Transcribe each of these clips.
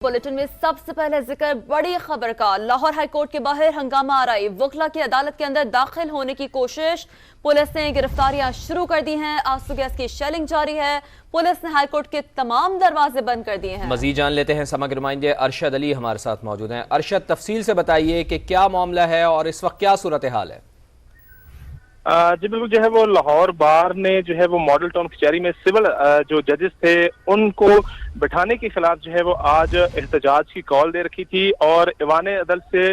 Bulletin में सबसे पहले जिक्र बड़ी खबर का। लाहौर हाईकोर्ट के बाहर हंगामा आराई, वकला की अदालत के अंदर दाखिल होने की कोशिश। पुलिस ने गिरफ्तारियां शुरू कर दी हैं। आंसू गैस की शेलिंग जारी है। पुलिस ने हाईकोर्ट के तमाम दरवाजे बंद कर दिए हैं। मजीद जान लेते हैं, समग्र नुमाइंदे अरशद अली हमारे साथ मौजूद हैं। अरशद, तफसील से बताइए कि क्या मामला है और इस वक्त क्या सूरत हाल है। जी बिल्कुल, जो है वो लाहौर बार ने जो है वो मॉडल टाउन कचहरी में सिविल जो जजेस थे उनको बिठाने के खिलाफ जो है वो आज एहतजाज की कॉल दे रखी थी और ईवान अदालत से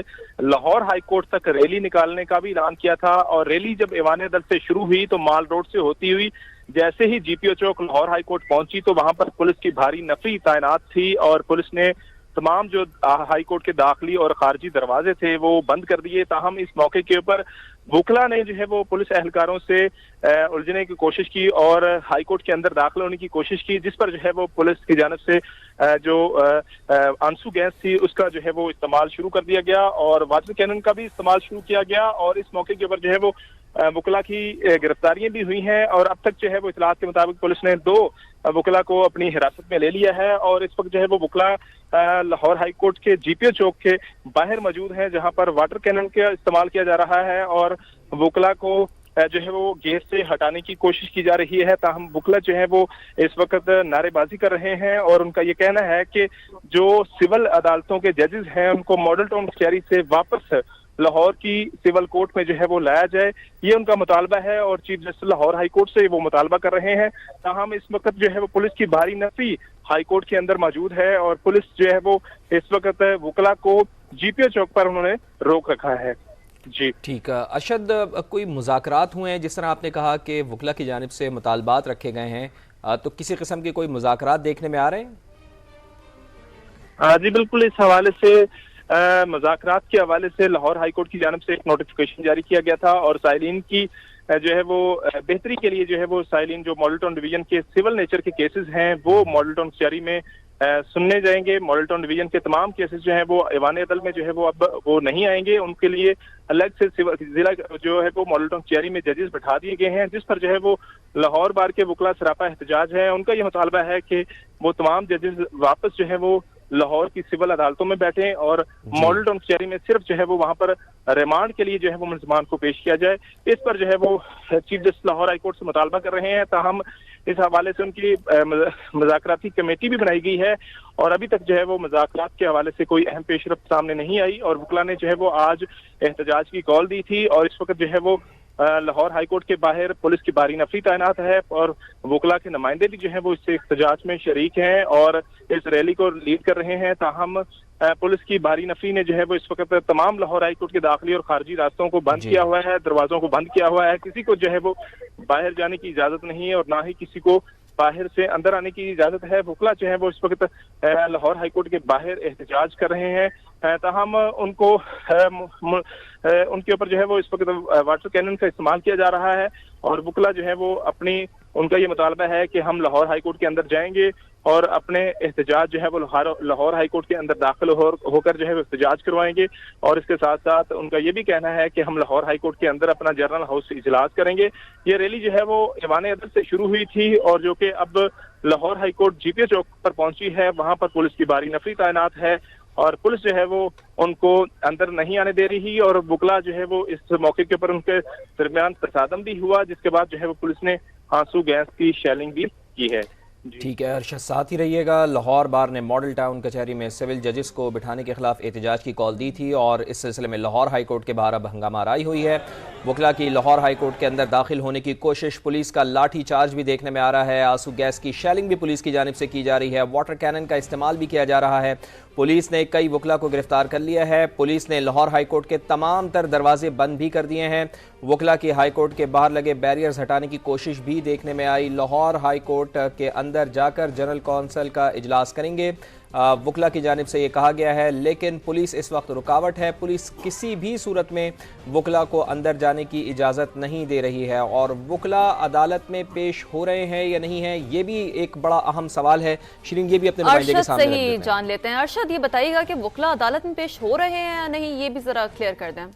लाहौर हाई कोर्ट तक रैली निकालने का भी ऐलान किया था। और रैली जब ईवान अदालत से शुरू हुई तो माल रोड से होती हुई जैसे ही जीपीओ चौक लाहौर हाई कोर्ट पहुंची तो वहां पर पुलिस की भारी नफरी तैनात थी और पुलिस ने तमाम जो हाई कोर्ट के दाखिली और खारजी दरवाजे थे वो बंद कर दिए। ताहम इस मौके के ऊपर वकला ने जो है वो पुलिस एहलकारों से उलझने की कोशिश की और हाई कोर्ट के अंदर दाखिल होने की कोशिश की, जिस पर जो है वो पुलिस की जानिब से जो आंसू गैस थी उसका जो है वो इस्तेमाल शुरू कर दिया गया और वाटर कैनन का भी इस्तेमाल शुरू किया गया। और इस मौके के ऊपर जो है वो वकला की गिरफ्तारियां भी हुई हैं और अब तक जो है वो इतलात के मुताबिक पुलिस ने 2 वकला को अपनी हिरासत में ले लिया है। और इस वक्त जो है वो वकला लाहौर हाई कोर्ट के जीपीओ चौक के बाहर मौजूद है जहां पर वाटर कैनन का इस्तेमाल किया जा रहा है और वकला को जो है वो गेट से हटाने की कोशिश की जा रही है। ताहम वकला जो है वो इस वक्त नारेबाजी कर रहे हैं और उनका ये कहना है कि जो सिविल अदालतों के जजेस हैं उनको मॉडल टाउन कचहरी से वापस लाहौर की सिविल कोर्ट में जो है वो लाया जाए, ये उनका मुतालबा है और chief justice Lahore high court से वो मुतालबा कर रहे हैं। ताहम इस वक्त जो है वो पुलिस की भारी नफरी हाई कोर्ट के अंदर मौजूद है और पुलिस जो है वो इस वक्त वकला को जीपीओ चौक पर उन्होंने रोक रखा है। जी ठीक है अरशद, कोई मुज़ाकरात हुए हैं? जिस तरह आपने कहा कि वकला की जानिब से मुतालबात रखे गए हैं, तो किसी किस्म के कोई मुज़ाकरात देखने में आ रहे हैं? जी बिल्कुल, इस हवाले से मुज़ाकरात के हवाले से लाहौर हाई कोर्ट की जानिब से एक नोटिफिकेशन जारी किया गया था और साइलिन की जो है वो बेहतरी के लिए जो है वो साइलिन जो मॉडल टाउन डिवीजन के सिविल नेचर के केसेस हैं वो मॉडल टाउन कचहरी में सुनने जाएंगे। मॉडल टाउन डिवीजन के तमाम केसेस जो है वो ईवान अदालत में जो है वो अब वो नहीं आएंगे, उनके लिए अलग से जिला जो है वो मॉडल टाउन कचहरी में जजेस बैठा दिए गए हैं, जिस पर जो है वो लाहौर बार के वकला सरापा एहतजाज है। उनका ये मुतालबा है कि वो तमाम जजेस वापस जो है वो लाहौर की सिविल अदालतों में बैठे और मॉडल टाउन कचहरी में सिर्फ जो है वो वहां पर रिमांड के लिए जो है वो मुलजमान को पेश किया जाए। इस पर जो है वो chief justice Lahore high court से मुतालबा कर रहे हैं। ताहम इस हवाले से उनकी मुज़ाकराती कमेटी भी बनाई गई है और अभी तक जो है वो मुज़ाकरात के हवाले से कोई अहम पेशरफ्त सामने नहीं आई और वकला ने जो है वो आज एहतजाज की कॉल दी थी और इस वक्त जो है वो लाहौर हाई कोर्ट के बाहर पुलिस की भारी नफरी तैनात है और वकला के नुमाइंदे भी जो है वो इस एहतजाज में शरीक हैं और इस रैली को लीड कर रहे हैं। ताहम पुलिस की भारी नफरी ने जो है वो इस वक्त तमाम लाहौर हाई कोर्ट के दाखिली और खारजी रास्तों को बंद किया हुआ है, दरवाजों को बंद किया हुआ है। किसी को जो है वो बाहर जाने की इजाजत नहीं है और ना ही किसी को बाहर से अंदर आने की इजाजत है। वकला जो है वो इस वक्त लाहौर हाई कोर्ट के बाहर एहतजाज कर रहे हैं। ताहम उनको उनके ऊपर जो है वो इस वक्त वाटर कैनन का इस्तेमाल किया जा रहा है और वकला जो है वो उनका ये मुतालबा है कि हम लाहौर हाई कोर्ट के अंदर जाएंगे और अपने एहतजाज जो है वो लाहौर हाई कोर्ट के अंदर दाखिल होकर जो है वो एहतजाज करवाएंगे। और इसके साथ साथ उनका ये भी कहना है कि हम लाहौर हाई कोर्ट के अंदर अपना जनरल हाउस इजलास करेंगे। ये रैली जो है वो ईवान अदालत से शुरू हुई थी और जो कि अब लाहौर हाई कोर्ट जीपीओ चौक पर पहुंची है, वहां पर पुलिस की भारी नफरी तैनात है और पुलिस जो है वो उनको अंदर नहीं आने दे रही और वकला जो है वो इस मौके के ऊपर उनके दरमियान तसादम भी हुआ, जिसके बाद जो है वो पुलिस ने आंसू गैस की शेलिंग भी की है। ठीक है अरशद, साथ ही रहिएगा। लाहौर बार ने मॉडल टाउन कचहरी में सिविल जजेस को बिठाने के खिलाफ एहतजाज की कॉल दी थी और इस सिलसिले में लाहौर हाई कोर्ट के बाहर अब हंगामा आराई हुई है। वकला की लाहौर हाई कोर्ट के अंदर दाखिल होने की कोशिश, पुलिस का लाठी चार्ज भी देखने में आ रहा है, आंसू गैस की शेलिंग भी पुलिस की जानिब से की जा रही है, वाटर कैनन का इस्तेमाल भी किया जा रहा है। पुलिस ने कई वकला को गिरफ्तार कर लिया है। पुलिस ने लाहौर हाई कोर्ट के तमाम तर दरवाजे बंद भी कर दिए हैं। वकला की हाई कोर्ट के बाहर लगे बैरियर्स हटाने की कोशिश भी देखने में आई। लाहौर हाई कोर्ट के अंदर जाकर जनरल कौंसिल का इजलास करेंगे, वकला की जानिब से ये कहा गया है, लेकिन पुलिस इस वक्त रुकावट है। पुलिस किसी भी सूरत में वकला को अंदर जाने की इजाज़त नहीं दे रही है और वकला अदालत में पेश हो रहे हैं या नहीं है, ये भी एक बड़ा अहम सवाल है। शिरीन, ये भी अपने नुमाइंदे के सामने सही जान लेते हैं। अरशद, ये बताइएगा कि वकला अदालत में पेश हो रहे हैं या नहीं, ये भी जरा क्लियर कर दें।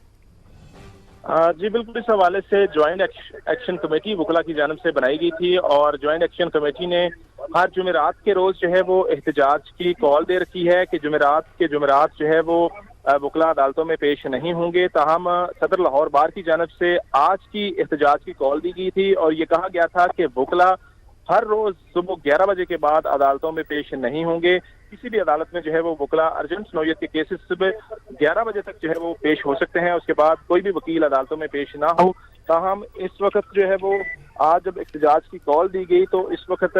जी बिल्कुल, इस हवाले से ज्वाइंट एक्शन कमेटी वकला की जानब से बनाई गई थी और ज्वाइंट एक्शन कमेटी ने हर जुमेरात के रोज जो है वो एहतजाज की कॉल दे रखी है कि जुमेरात जो है वो वकला अदालतों में पेश नहीं होंगे। ताहम सदर लाहौर बार की जानब से आज की एहतजाज की कॉल दी गई थी और ये कहा गया था कि वकला हर रोज सुबह 11 बजे के बाद अदालतों में पेश नहीं होंगे। किसी भी अदालत में जो है वो वकला अर्जेंट नौयत के केसेस सुबह 11 बजे तक जो है वो पेश हो सकते हैं, उसके बाद कोई भी वकील अदालतों में पेश ना हो। ताहम इस वक्त जो है वो आज जब एहतजाज की कॉल दी गई तो इस वक्त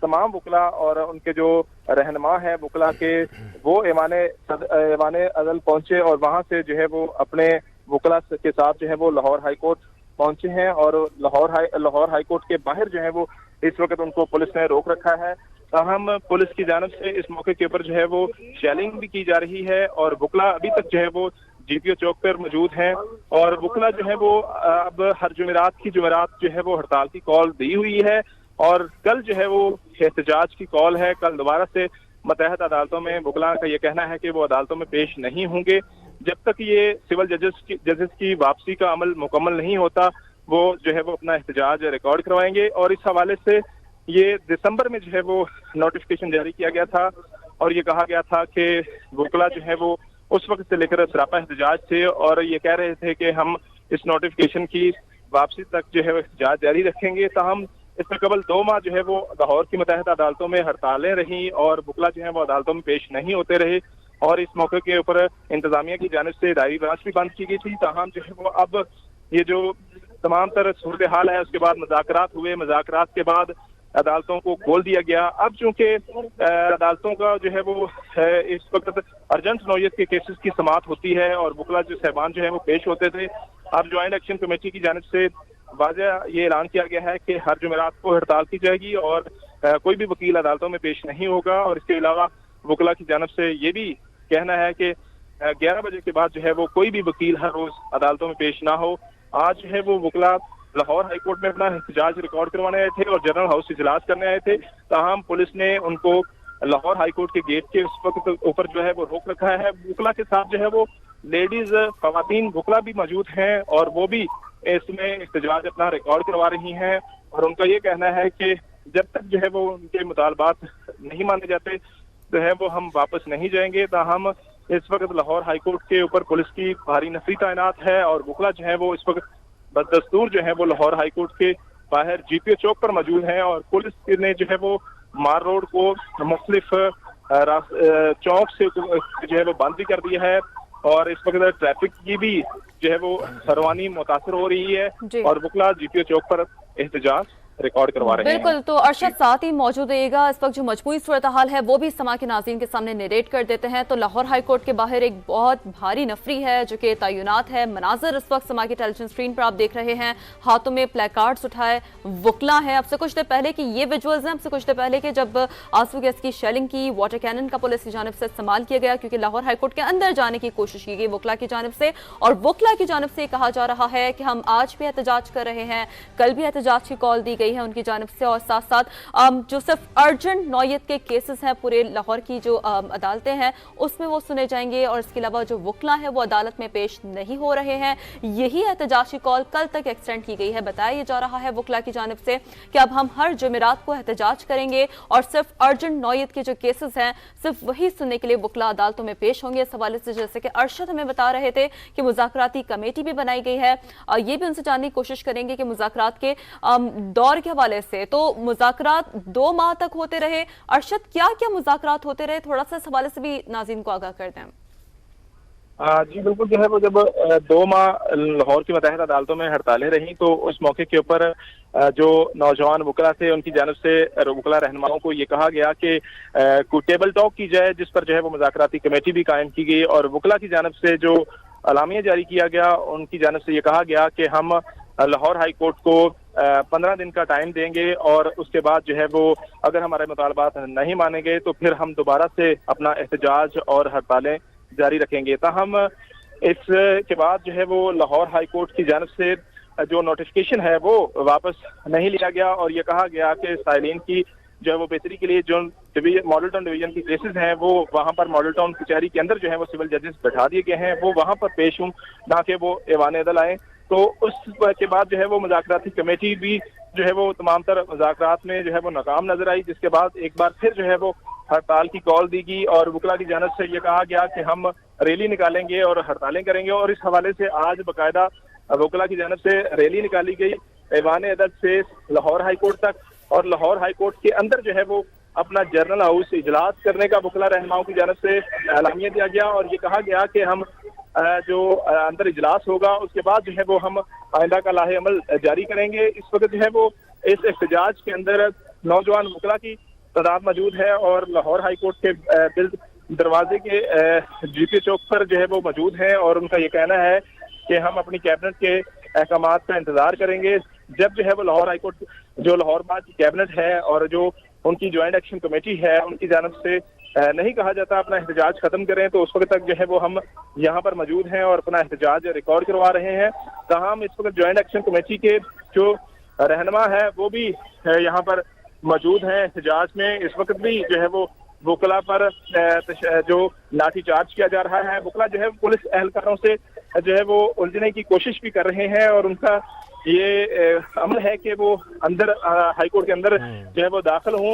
तमाम वकला और उनके जो रहनुमा है वकला के वो ऐवाने अदल पहुंचे और वहां से जो है वो अपने वकला के साथ जो है वो लाहौर हाई कोर्ट पहुंचे हैं और लाहौर हाई कोर्ट के बाहर जो है वो इस वक्त उनको पुलिस ने रोक रखा है। ताहम पुलिस की जानब से इस मौके के ऊपर जो है वो शेलिंग भी की जा रही है और वकला अभी तक जो है वो जीपीओ चौक पर मौजूद हैं और वकला जो है वो अब हर जुमेरात जो है वो हड़ताल की कॉल दी हुई है और कल जो है वो एहतजाज की कॉल है। कल दोबारा से मतहत अदालतों में वकला का ये कहना है कि वो अदालतों में पेश नहीं होंगे जब तक ये सिविल जजेस की वापसी का अमल मुकम्मल नहीं होता। वो जो है वो अपना एहतजाज रिकॉर्ड करवाएंगे और इस हवाले से ये दिसंबर में जो है वो नोटिफिकेशन जारी किया गया था और ये कहा गया था कि वकला जो है वो उस वक्त से लेकर सरापा एहतजाज थे और ये कह रहे थे कि हम इस नोटिफिकेशन की वापसी तक जो है वो एहतजाज जारी रखेंगे। ताहम इससे कबल 2 माह जो है वो लाहौर की मतहत अदालतों में हड़तालें रहीं और वकला जो है वो अदालतों में पेश नहीं होते रहे और इस मौके के ऊपर इंतजामिया की जानिब से दायरी ब्रांच भी बंद की गई थी। ताहम जो है वो अब ये जो तमाम तरह सूरत हाल है उसके बाद मुज़ाकरात हुए, मुज़ाकरात के बाद अदालतों को खोल दिया गया। अब चूंकि अदालतों का जो है वो इस वक्त अर्जेंट नौयत के केसेस की समाअत होती है और वकला जो साहबान जो है वो पेश होते थे, अब ज्वाइंट एक्शन कमेटी की जानिब से वाज़ेह ये ऐलान किया गया है कि हर जुमेरात को हड़ताल की जाएगी और कोई भी वकील अदालतों में पेश नहीं होगा और इसके अलावा वकला की जानिब से ये भी कहना है कि 11 बजे के बाद जो है वो कोई भी वकील हर रोज अदालतों में पेश ना हो। आज जो है वो वकला लाहौर हाई कोर्ट में अपना एहतजाज रिकॉर्ड करवाने आए थे और जनरल हाउस इजलास करने आए थे। ताहम पुलिस ने उनको लाहौर हाई कोर्ट के गेट के उस वक्त ऊपर जो है वो रोक रखा है। वकला के साथ जो है वो लेडीज खवातीन वकला भी मौजूद हैं और वो भी इसमें एहतजाज अपना रिकॉर्ड करवा रही हैं और उनका ये कहना है कि जब तक जो है वो उनके मुतालबात नहीं माने जाते जो है वो हम वापस नहीं जाएंगे। ताहम इस वक्त लाहौर हाई कोर्ट के ऊपर पुलिस की भारी नफरी तैनात है और वकला जो है वो इस वक्त बदस्तूर जो है वो लाहौर हाई कोर्ट के बाहर जीपीओ चौक पर मौजूद हैं और पुलिस ने जो है वो मार रोड को मुख्तलिफ चौक से जो है वो बंद भी कर दिया है और इस वक्त ट्रैफिक की भी जो है वो रवानी मुतासर हो रही है और वकला जीपीओ चौक पर एहतजाज रिकॉर्ड करवा रहे हैं। बिल्कुल, तो अरशद साथ ही मौजूद रहेगा। इस वक्त जो मजमूई सूरत हाल है वो भी समा के नाज़रीन के सामने नरेट कर देते हैं। तो लाहौर हाई कोर्ट के बाहर एक बहुत भारी नफरी है जो कि तयनात है। मनाजर इस वक्त समा की टेलीविजन स्क्रीन पर आप देख रहे हैं, हाथों में प्लेकार्ड्स उठाए वकला है। अब से कुछ देर पहले की ये विजुअल्स हैं, अब से कुछ देर पहले के जब आंसू गैस की शेलिंग की वाटर कैनन का पुलिस की जानिब से इस्तेमाल किया गया क्योंकि लाहौर हाई कोर्ट के अंदर जाने की कोशिश की गई वकला की जानिब से और वकला की जानिब से कहा जा रहा है कि हम आज भी एहतजाज कर रहे हैं, कल भी एहतजाज की कॉल दी गई है उनकी जानिब से और साथ साथ जो सिर्फ अर्जेंट नौयत के केसेस हैं पूरे लाहौर की जो अदालतें हैं उसमें वो सुने जाएंगे और इसके अलावा जो वकला है वो अदालत में पेश नहीं हो रहे हैं। यही एहतजाजी कॉल कल तक एक्सटेंड की गई है। बताया जा रहा है वकला की जानिब से कि अब हम हर जुमेरात को एहतजाज करेंगे और सिर्फ अर्जेंट नौयत के जो केसेस हैं सिर्फ वही सुनने के लिए वकला अदालतों में पेश होंगे। इस हवाले से जैसे कि अरशद हमें बता रहे थे कि मुज़ाकराती कमेटी भी बनाई गई है, ये भी उनसे जानने की कोशिश करेंगे कि मुज़ाकरात के दौर के हवाले से तो मुज़ाकरात 2 माह तक होते रहे। अरशद, क्या क्या मुज़ाकरात होते रहे, थोड़ा सा इस हवाले से भी नाज़रीन को आगाह कर दें। जी बिल्कुल, जो है वो जब 2 माह लाहौर की मतहत अदालतों में हड़तालें रहीं तो उस मौके के ऊपर जो नौजवान वकला थे उनकी जानिब से वकला रहनुमाओं को ये कहा गया कि कोई टेबल टॉक की जाए जिस पर जो है वो मुज़ाकराती कमेटी भी कायम की गई और वकला की जानिब से जो अलामिया जारी किया गया उनकी जानिब से ये कहा गया कि हम लाहौर हाई कोर्ट को 15 दिन का टाइम देंगे और उसके बाद जो है वो अगर हमारे मुतालबात नहीं माने गए तो फिर हम दोबारा से अपना एहतजाज और हड़तालें जारी रखेंगे। ताहम इसके बाद जो है वो लाहौर हाई कोर्ट की जानिब से जो नोटिफिकेशन है वो वापस नहीं लिया गया और ये कहा गया कि साइलिन की जो है वो बेहतरी के लिए जो मॉडल टाउन डिवीजन की केसेस हैं वो वहां पर मॉडल टाउन कचहरी के अंदर जो है वो सिविल जजेस बैठा दिए गए हैं, वो वहां पर पेश हों ना कि वो ऐवान अदल आए। तो उसके बाद जो है वो मुज़ाकराती कमेटी भी जो है वो तमाम तर मुज़ाकरात में जो है वो नाकाम नजर आई, जिसके बाद एक बार फिर जो है वो हड़ताल की कॉल दी गई और वकला की जानिब से ये कहा गया कि हम रैली निकालेंगे और हड़तालें करेंगे। और इस हवाले से आज बाकायदा वकला की जानिब से रैली निकाली गई ऐवान अदालत से लाहौर हाई कोर्ट तक, और लाहौर हाई कोर्ट के अंदर जो है वो अपना जनरल हाउस इजलास करने का वकला रहनुमाओं की जानिब से एलामिया दिया गया और ये कहा गया कि हम जो अंदर इजलास होगा उसके बाद जो है वो हम आइंदा का लाहे अमल जारी करेंगे। इस वक्त जो है वो इस एहतजाज के अंदर नौजवान वकला की तादाद मौजूद है और लाहौर हाई कोर्ट के दरवाजे के जीपी चौक पर जो है वो मौजूद हैं और उनका ये कहना है कि हम अपनी कैबिनेट के अहकामात का इंतजार करेंगे। जब जो है वो लाहौर हाई कोर्ट जो लाहौर बाग की कैबिनेट है और जो उनकी ज्वाइंट एक्शन कमेटी है उनकी जानिब से नहीं कहा जाता अपना एहतजाज खत्म करें, तो उस वक्त तक जो है वो हम यहाँ पर मौजूद हैं और अपना एहतजाज रिकॉर्ड करवा रहे हैं। तमाम इस वक्त ज्वाइंट एक्शन कमेटी के जो रहनुमा है वो भी यहाँ पर मौजूद हैं एहतजाज में। इस वक्त भी जो है वो वकला पर जो लाठीचार्ज किया जा रहा है, वकला जो है पुलिस एहलकारों से जो है वो उलझने की कोशिश भी कर रहे हैं और उनका ये अमल है कि वो अंदर हाईकोर्ट के अंदर जो है वो दाखिल हों